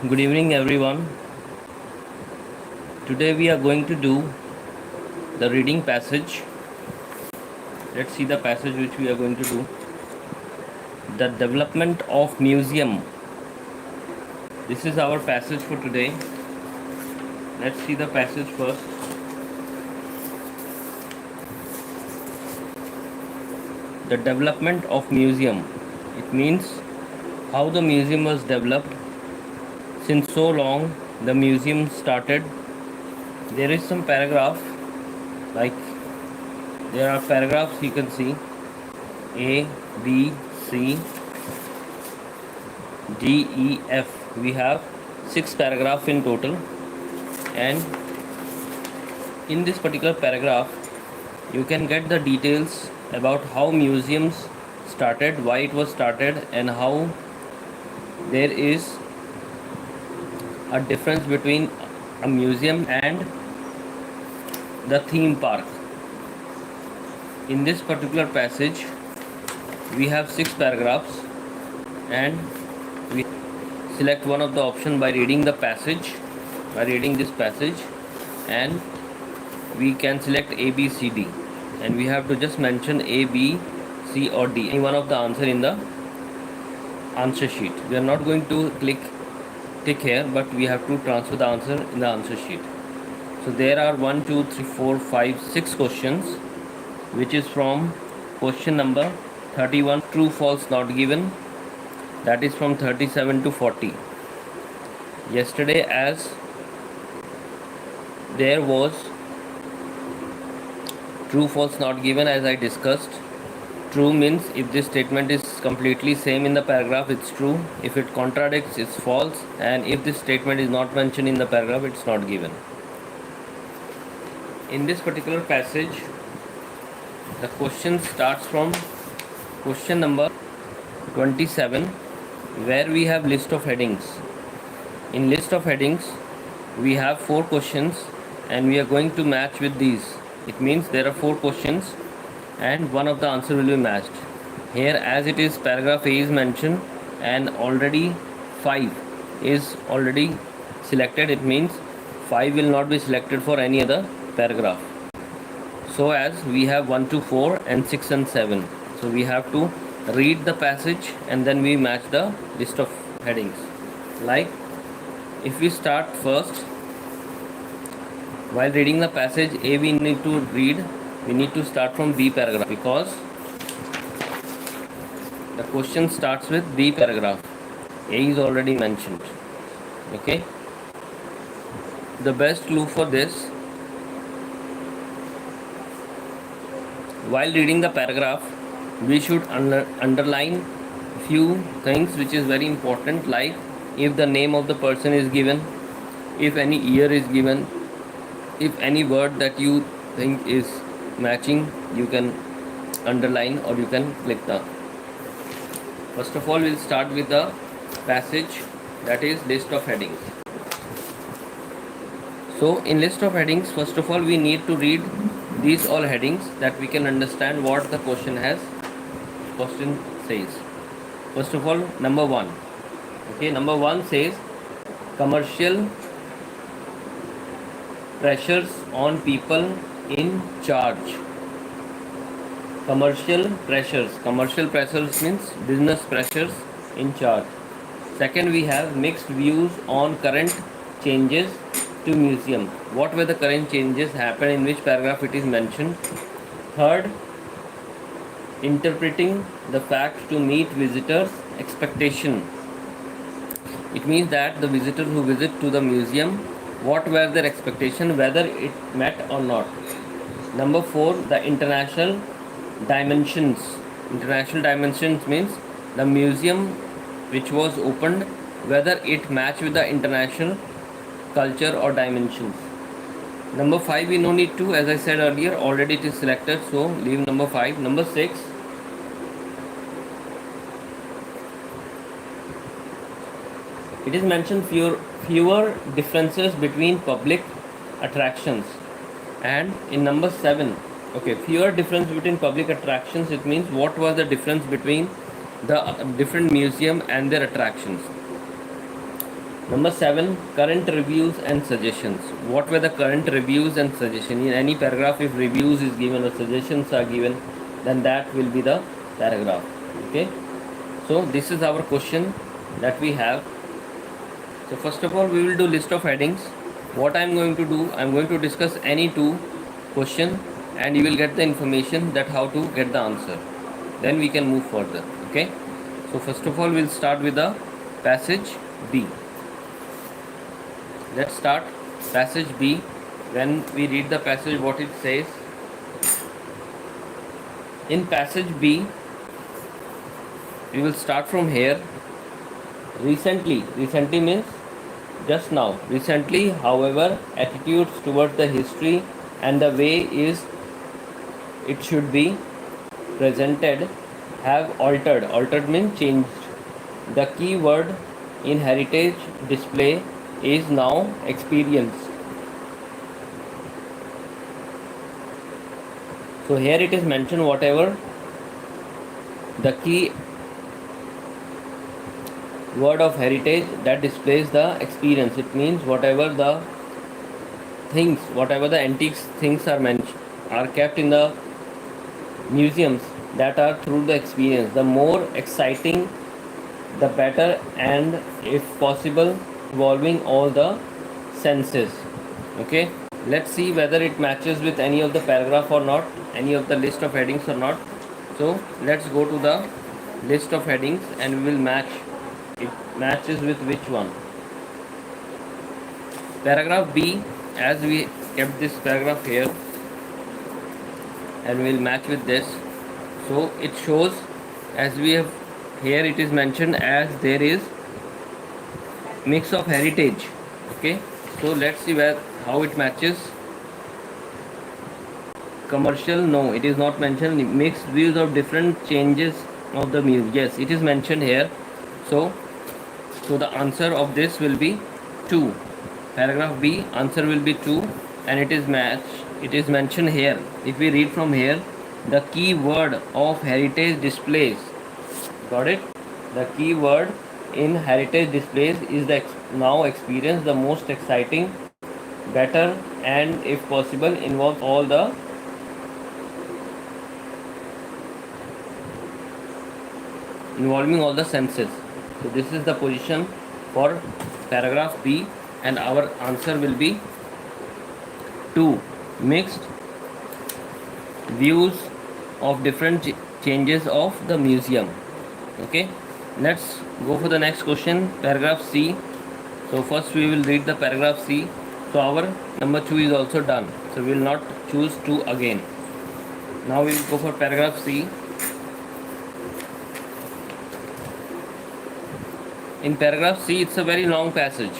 Good evening, everyone. Today we are going to do the reading passage. Let's see the passage which we are going to do. The development of museum. This is our passage for today. Let's see the passage first. The development of museum. It means how the museum was developed. Since so long, the museum started. There is some paragraph, like there are paragraphs you can see A, B, C, D, E, F. We have 6 paragraphs in total, and in this particular paragraph you can get the details about how museums started, why it was started, and how there is a difference between a museum and the theme park. In this particular passage we have 6 paragraphs, and we select one of the option by reading the passage, by reading this passage, and we can select A, B, C, D, and we have to just mention A, B, C or D, any one of the answer in the answer sheet. We are not going to click here, but we have to transfer the answer in the answer sheet. So there are 1, 2, 3, 4, 5, 6 questions, which is from question number 31, true, false, not given. That is from 37 to 40. Yesterday, as there was true, false, not given, as I discussed. True means if this statement is completely same in the paragraph, it's true. If it contradicts, it's false. And if this statement is not mentioned in the paragraph, it's not given. In this particular passage, the question starts from question number 27, where we have list of headings. In list of headings, we have 4 questions, and we are going to match with these. It means there are 4 questions and one of the answer will be matched. Here, as it is paragraph A is mentioned and already 5 is already selected, it means 5 will not be selected for any other paragraph. So as we have 1 to 4 and 6 and 7, so we have to read the passage and then we match the list of headings. Like if we start first, while reading the passage A, we need to start from B paragraph, because the question starts with B paragraph. A is already mentioned. Okay. The best clue for this, while reading the paragraph, we should underline few things which is very important, like if the name of the person is given, if any year is given, if any word that you think is matching, you can underline or you can click the. First of all, we'll start with the passage, that is list of headings. So in list of headings, first of all, we need to read these all headings that we can understand what the question says. First of all, number 1. Okay, number 1 says commercial pressures on people in charge. Commercial pressures means business pressures in charge. Second, we have mixed views on current changes to museum. What were the current changes happened, in which paragraph it is mentioned. Third, interpreting the facts to meet visitors' expectation. It means that the visitors who visit to the museum, what were their expectation, whether it met or not. Number 4, the international dimensions. International dimensions means the museum which was opened, whether it matched with the international culture or dimensions. Number 5, we no need to, as I said earlier, already it is selected, so leave number 5. Number 6, it is mentioned fewer differences between public attractions. And in number 7, okay, fewer difference between public attractions, it means what was the difference between the different museum and their attractions. Number 7, current reviews and suggestions. What were the current reviews and suggestions? In any paragraph, if reviews is given or suggestions are given, then that will be the paragraph. Okay. So this is our question that we have. So first of all, we will do list of headings. What I am going to do, I am going to discuss any two question, and you will get the information that how to get the answer. Then we can move further. Okay. So first of all, we'll start with the passage B. Let's start passage B. When we read the passage, what it says. In passage B, we will start from here. Recently means just now. Recently, however, attitudes towards the history and the way it should be presented have altered. Altered means changed. The key word in heritage display is now experience. So here it is mentioned whatever the key word of heritage that displays the experience. It means whatever the things, whatever the antiques things are mentioned, are kept in the museums that are through the experience. The more exciting, the better, and if possible, involving all the senses. Okay. Let's see whether it matches with any of the paragraph or not, any of the list of headings or not. So let's go to the list of headings and we will match. It matches with which one? Paragraph B, as we kept this paragraph here, and we'll match with this. So it shows, as we have here, it is mentioned as there is mix of heritage. Okay. So let's see how it matches. Commercial, no, it is not mentioned. Mixed views of different changes of the music. Yes, it is mentioned here. So the answer of this will be 2. Paragraph B, answer will be 2, and it is mentioned here. If we read from here, the key word of heritage displays. Got it? The key word in heritage displays is the now experience, the most exciting, better, and if possible involves all the involving all the senses. So this is the position for paragraph B, and our answer will be 2. Mixed views of different changes of the museum. Okay. Let's go for the next question, paragraph C. So first we will read the paragraph C. So our number 2 is also done. So we will not choose 2 again. Now we will go for paragraph C. In paragraph C, it's a very long passage.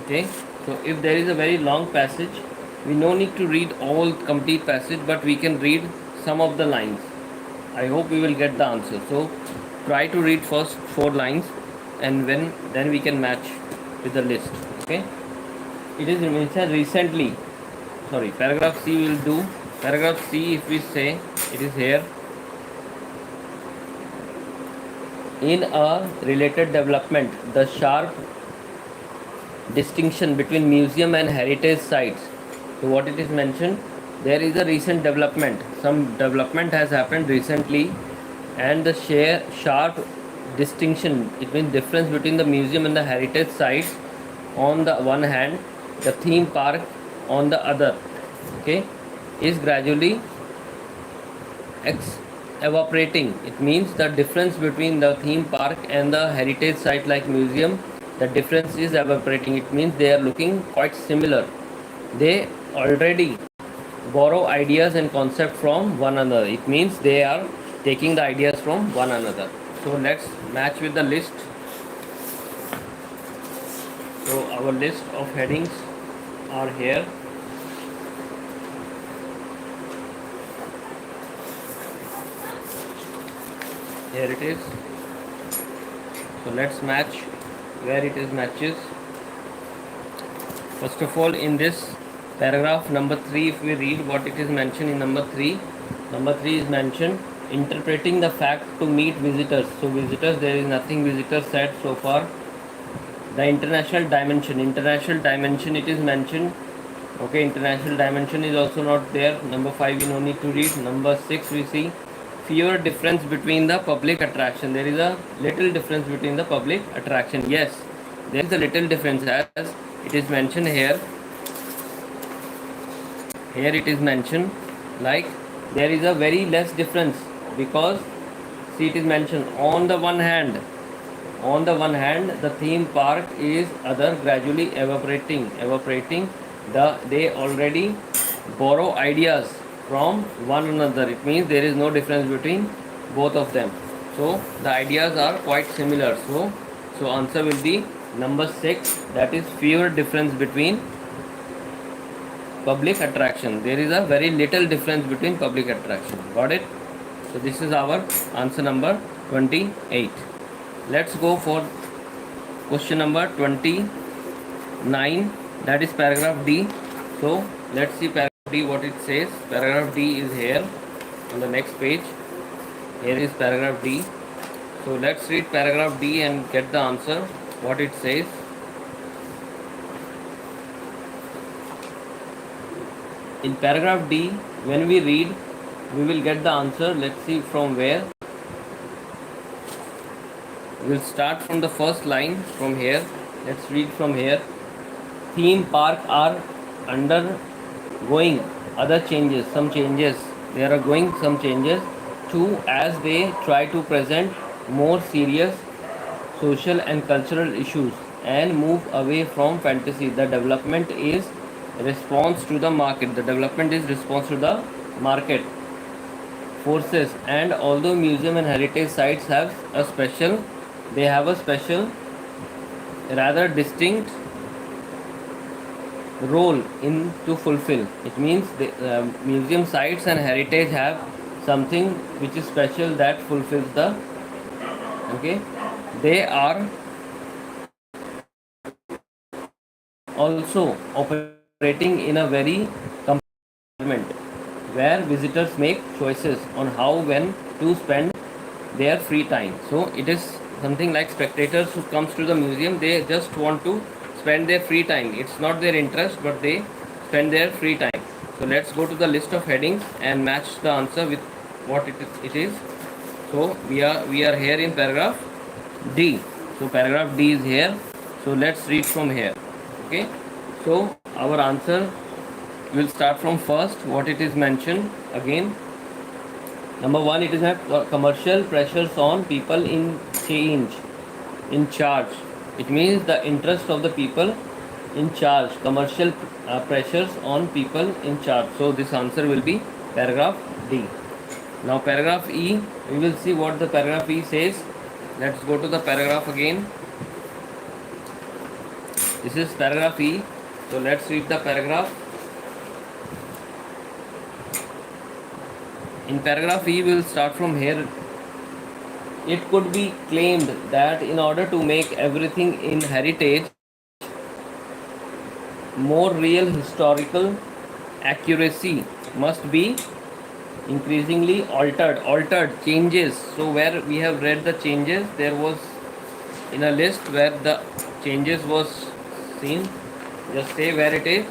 Okay. So if there is a very long passage, we no need to read all complete passage, but we can read some of the lines. I hope we will get the answer. So try to read first 4 lines, and then we can match with the list. Okay. It is mentioned recently. Sorry, paragraph C will do. Paragraph C, if we say, it is here. In a related development, the sharp distinction between museum and heritage sites. So what it is mentioned, there is a recent development. Some development has happened recently, and the sharp distinction, it means difference between the museum and the heritage sites on the one hand, the theme park on the other, okay, is gradually evaporating. It means the difference between the theme park and the heritage site like museum, the difference is evaporating. It means they are looking quite similar. They already borrow ideas and concept from one another. It means they are taking the ideas from one another. So let's match with the list. So our list of headings are here. Here it is. So let's match where it is matches. First of all, in this paragraph number 3, if we read what it is mentioned in number 3 is mentioned interpreting the fact to meet visitors. So visitors, there is nothing visitors said so far. The international dimension it is mentioned. Okay, international dimension is also not there. Number 5 we no need to read. Number 6 we see fewer difference between the public attraction. There is a little difference between the public attraction. Yes, there is a little difference as it is mentioned here. Here it is mentioned like there is a very less difference, because see it is mentioned on the one hand the theme park is other gradually evaporating. They already borrow ideas from one another. It means there is no difference between both of them, so the ideas are quite similar. So answer will be number 6, that is fewer difference between public attraction. There is a very little difference between public attraction. Got it? So this is our answer number 28. Let's go for question number 29, that is paragraph D. So let's see paragraph D what it says. Paragraph D is here on the next page. Here is paragraph D. So let's read paragraph D and get the answer what it says. In paragraph D, when we read, we will get the answer. Let's see from where. We'll start from the first line from here. Let's read from here. Theme park are undergoing other changes, some changes. They are going some changes too, as they try to present more serious social and cultural issues and move away from fantasy. The development is response to the market. The development is response to the market forces. And although museum and heritage sites have a special rather distinct role in to fulfill. It means the museum sites and heritage have something which is special that fulfills the okay. They are also operating in a very environment where visitors make choices on how when to spend their free time. So it is something like spectators who comes to the museum, they just want to spend their free time. It's not their interest, but they spend their free time. So let's go to the list of headings and match the answer with what it is. So we are here in paragraph D. So paragraph D is here. So let's read from here. Okay. So our answer will start from first what it is mentioned again. Number 1, it is a commercial pressures on people in charge. It means the interest of the people in charge. Commercial pressures on people in charge. So this answer will be paragraph D. Now paragraph E, we will see what the paragraph E says. Let's go to the paragraph again. This is paragraph E. So let's read the paragraph. In paragraph E, we will start from here. It could be claimed that in order to make everything in heritage more real, historical accuracy must be increasingly altered changes. So where we have read the changes, there was in a list where the changes was seen. Just say where it is.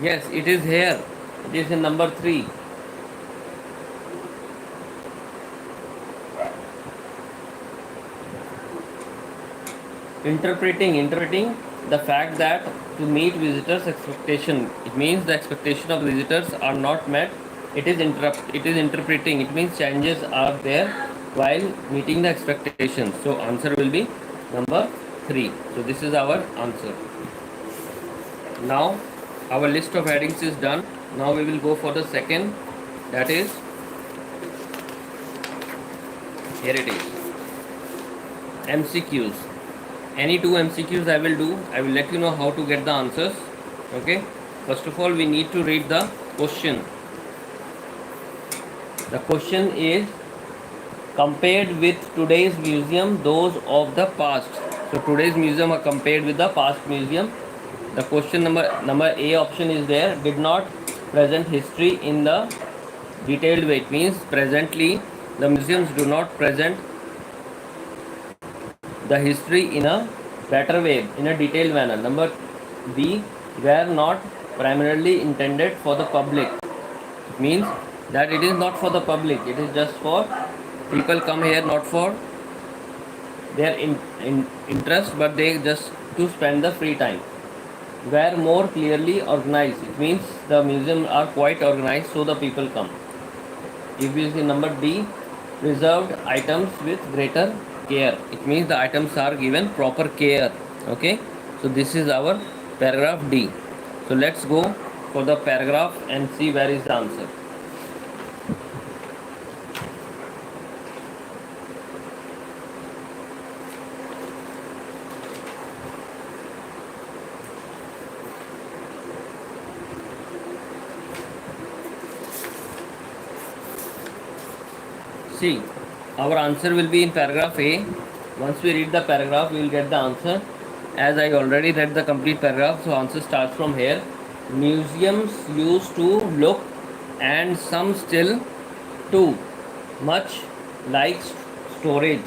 Yes, it is here. It is in number 3. Interpreting the fact that to meet visitors' expectation. It means the expectation of visitors are not met. It is interpreting. It means changes are there while meeting the expectations. So answer will be number 3. So this is our answer. Now our list of headings is done. Now we will go for the second. That is, here it is, MCQs. Any 2 MCQs I will do. I will let you know how to get the answers. Okay. First of all, we need to read the question. The question is, compared with today's museum, those of the past. So today's museum are compared with the past museum. The question number A option is there. Did not present history in the detailed way. It means presently the museums do not present the history in a better way, in a detailed manner. Number B, were not primarily intended for the public. It means that it is not for the public, it is just for people come here not for their interest, but they just to spend the free time. Were more clearly organized, it means the museum are quite organized, so the people come. If you see number D, preserved items with greater care, it means the items are given proper care. Okay, so this is our paragraph D. So let's go for the paragraph and see where is the answer. See, our answer will be in paragraph A. Once we read the paragraph, we will get the answer. As I already read the complete paragraph, so answer starts from here. Museums used to look, and some still do, much like storage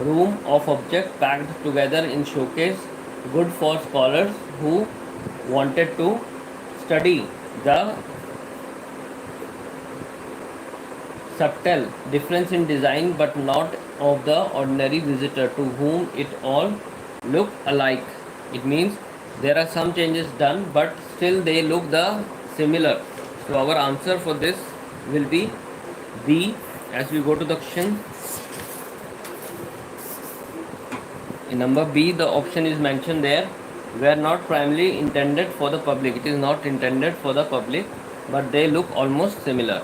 room of objects packed together in showcase, good for scholars who wanted to study the subtle difference in design, but not of the ordinary visitor to whom it all look alike. It means there are some changes done, but still they look the similar. So our answer for this will be B. As we go to the question, in number B, the option is mentioned there. Were not primarily intended for the public. It is not intended for the public, but they look almost similar.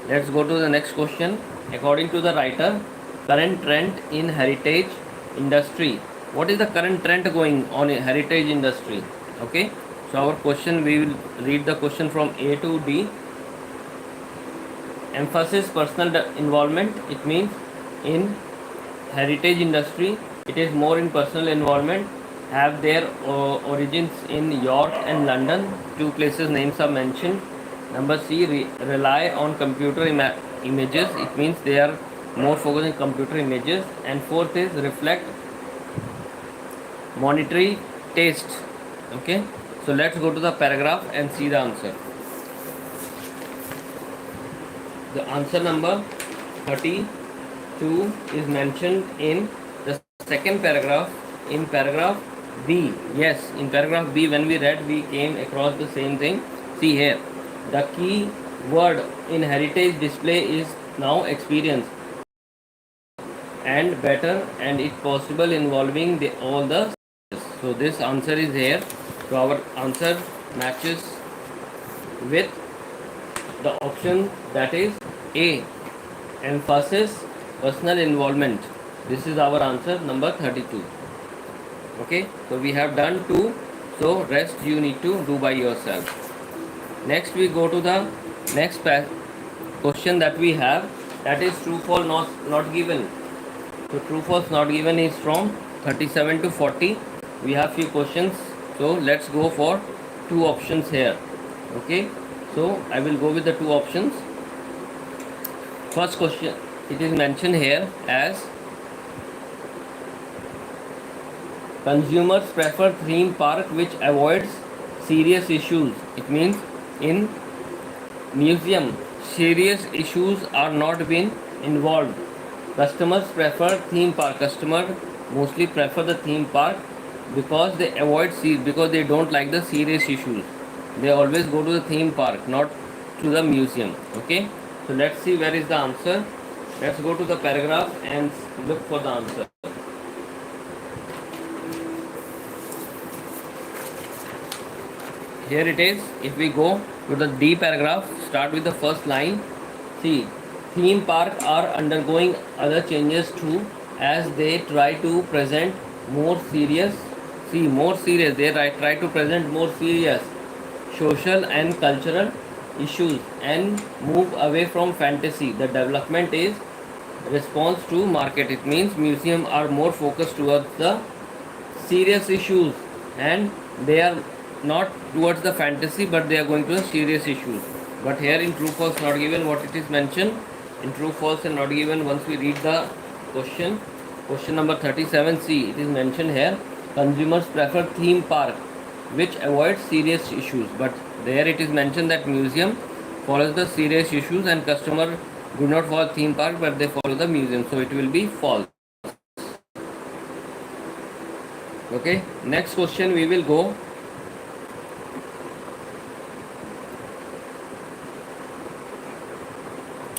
Let's go to the next question. According to the writer, current trend in heritage industry. What is the current trend going on in heritage industry? Okay, so our question, we will read the question from A to D. Emphasis personal involvement. It means in heritage industry, it is more in personal involvement. Have their origins in York and London. Two places names are mentioned. Number C, rely on computer images. It means they are more focused on computer images. And fourth is reflect monetary taste. Okay, so let's go to the paragraph and see the answer. The answer number 32 is mentioned in the second paragraph, in paragraph B. Yes, in paragraph B, when we read, we came across the same thing. See here, the key word in heritage display is now experience and better, and if possible involving all the. So this answer is here. So our answer matches with the option, that is A, emphasis personal involvement. This is our answer number 32. Okay, so we have done 2, so rest you need to do by yourself. Next we go to the next question that we have, that is true false not given. So true false not given is from 37 to 40. We have few questions, so let's go for 2 options here. Okay, so I will go with the 2 options. First question, it is mentioned here as consumers prefer theme park which avoids serious issues. It means in museum serious issues are not been involved. Customers prefer theme park. Customer mostly prefer the theme park because they avoid because they don't like the serious issues. They always go to the theme park, not to the museum. Okay, so let's see where is the answer. Let's go to the paragraph and look for the answer. Here it is. If we go to the D paragraph, start with the first line. See, theme park are undergoing other changes too, as they try to present more serious. See, more serious. They try to present more serious social and cultural issues and move away from fantasy. The development is response to market. It means museums are more focused towards the serious issues, and they are not towards the fantasy, but they are going to the serious issues. But here in true false not given, what it is mentioned in true false and not given, once we read the question number 37, see, it is mentioned here, consumers prefer theme park which avoids serious issues, but there it is mentioned that museum follows the serious issues and customer do not follow theme park but they follow the museum, so it will be false. Okay, next question we will go.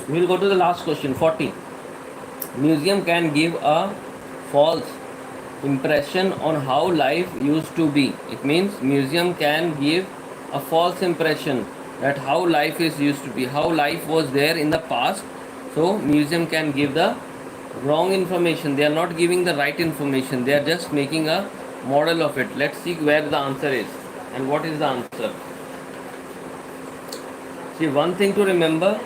We will go to the last question, 40. Museum can give a false impression on how life used to be. It means museum can give a false impression that how life is used to be, how life was there in the past. So museum can give the wrong information. They are not giving the right information. They are just making a model of it. Let's see where the answer is and what is the answer. See, one thing to remember,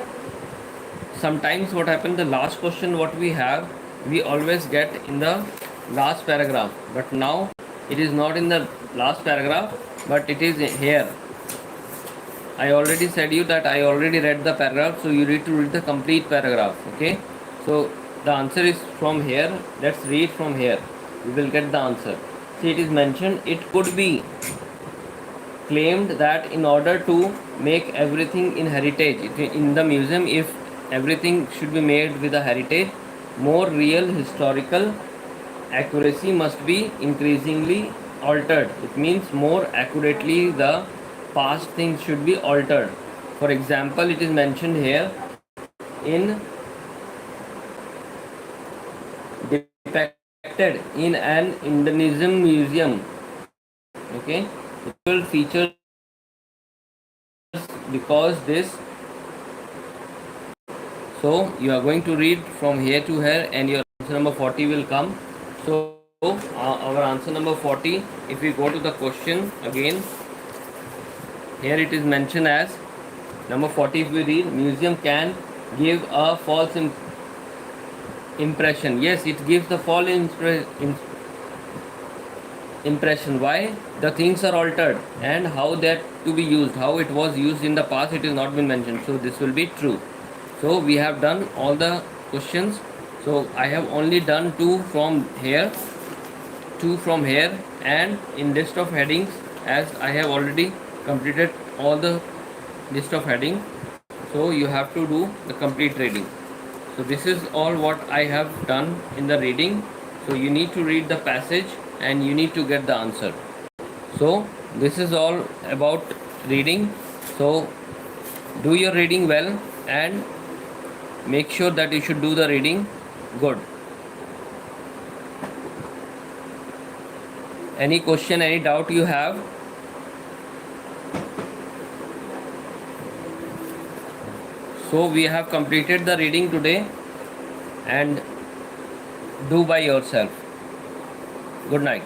sometimes what happens, the last question what we have, we always get in the last paragraph, but now it is not in the last paragraph but it is here. I already said you that I already read the paragraph, so you need to read the complete paragraph. Okay, so the answer is from here. Let's read from here, we will get the answer. See, it is mentioned, it could be claimed that in order to make everything in heritage in the museum, if everything should be made with a heritage, more real historical accuracy must be increasingly altered. It means more accurately the past things should be altered. For example, it is mentioned here in depicted in an Indonesian museum. Okay, it will feature because this. So you are going to read from here to here and your answer number 40 will come. So our answer number 40, if we go to the question again, here it is mentioned as number 40. If we read, museum can give a false impression. Yes, it gives the false impression. Why? The things are altered and how that to be used, how it was used in the past, it is not been mentioned. So this will be true. So we have done all the questions. So I have only done two from here, and in list of headings, as I have already completed all the list of heading, so you have to do the complete reading. So this is all what I have done in the reading. So you need to read the passage and you need to get the answer. So this is all about reading. So do your reading well and make sure that you should do the reading good. Any question, any doubt you have? So we have completed the reading today, and do by yourself. Good night.